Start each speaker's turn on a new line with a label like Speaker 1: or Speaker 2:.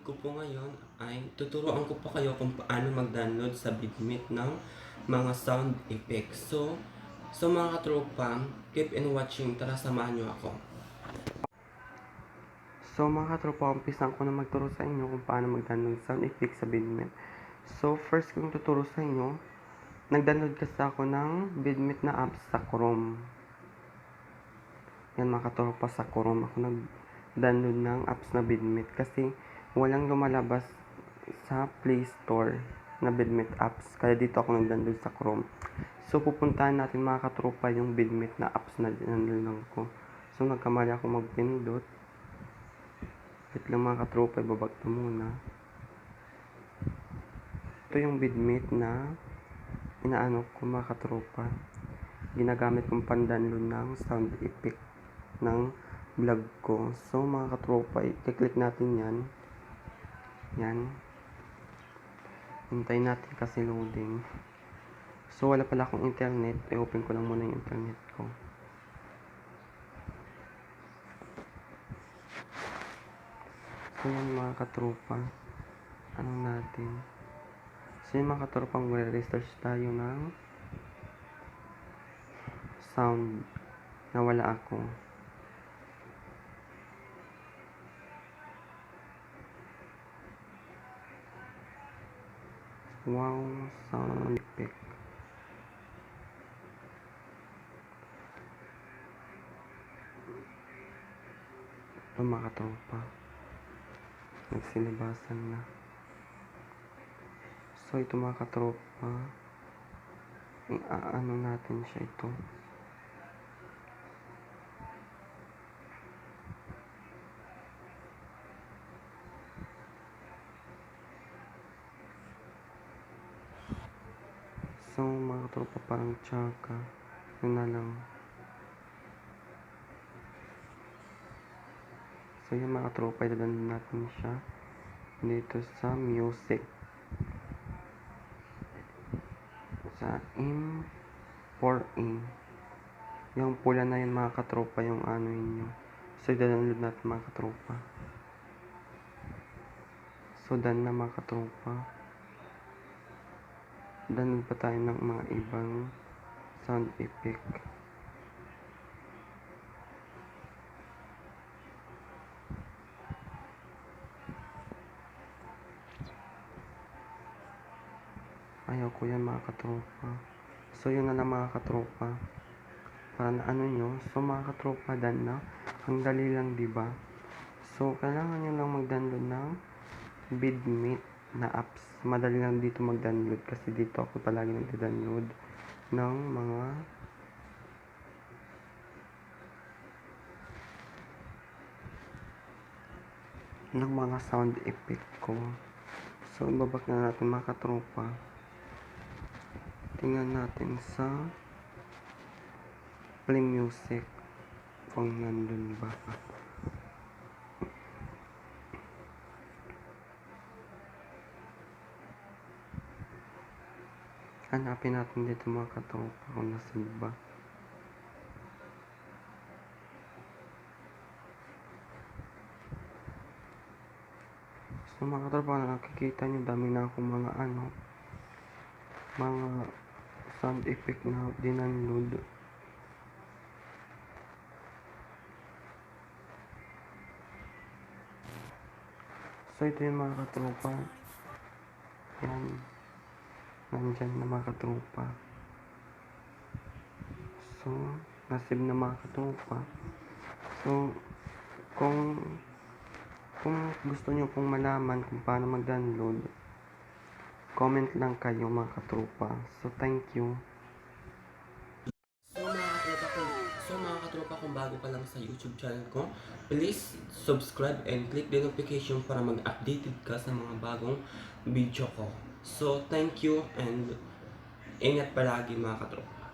Speaker 1: ko po ngayon ay tuturuan ko po kayo kung paano mag-download sa Bitmeet ng mga sound effects. So mga katropa, keep in watching. Tara, samahan nyo ako. So mga katropa, umpisan ko na magturo sa inyo kung paano mag-download sound effects sa Bitmeet. So first kong tuturo sa inyo, nag-download kasi ako ng Bitmeet na apps sa Chrome. Yan mga katropa, sa Chrome ako nag-download ng apps na Bitmeet kasi walang lumalabas sa Play Store na Bitmeet apps. Kaya dito ako nag-download sa Chrome. So pupuntahan natin mga katropa yung Bitmeet na apps na download ko. So nagkamali ako magpindot. Wait lang mga katropa, ibabag ito muna. Ito yung Bitmeet na inaano ko mga katropa. Ginagamit kong pan-download ng sound effect ng vlog ko. So mga katropa, i-click natin yan. Yan. Hintayin natin kasi loading. So wala pala akong internet. I-open ko lang muna yung internet ko. So yan mga katropa. Ano natin? So yan mga katropa, mag-research tayo ng sound na wala ako. Wow, sound effect. Ito mga katropa. Nagsilibasan na. So ito mga katropa. Ano natin siya ito. So mga katropa, parang tsaka. Yun na lang. So yan mga katropa, idadaan natin siya dito sa music. Sa M4A. Yung pula na yun mga katropa, yung ano yun. So idadaan natin mga katropa. So done na mga katropa. Download pa tayo ng mga ibang sound effect. Ayaw ko yan mga katropa. So yun na lang mga katropa. Para na ano nyo. So mga katropa, done na. Ang dali lang, diba? So kailangan nyo lang mag-download ng Bitmeet na apps. Madali lang dito mag-download kasi dito ako palagi nag-download ng mga sound effect ko. So babak na natin mga katropa. Tingnan natin sa play music kung nandun ba. Hanapin natin dito mga katropa kung nasan ba. So mga katropa, nakikita nyo dami na akong mga sound effect na dinunload. So ito yung mga katropa. Yan. Nandyan na mga katropa. So nasib na mga katropa. So kung gusto nyo pong malaman kung paano mag-download, comment lang kayo mga katropa. So thank you. So mga katropa, kung bago ka lang sa YouTube channel ko, please subscribe and click the notification para mag-updated ka sa mga bagong video ko. So thank you and ingat palagi mga katropa.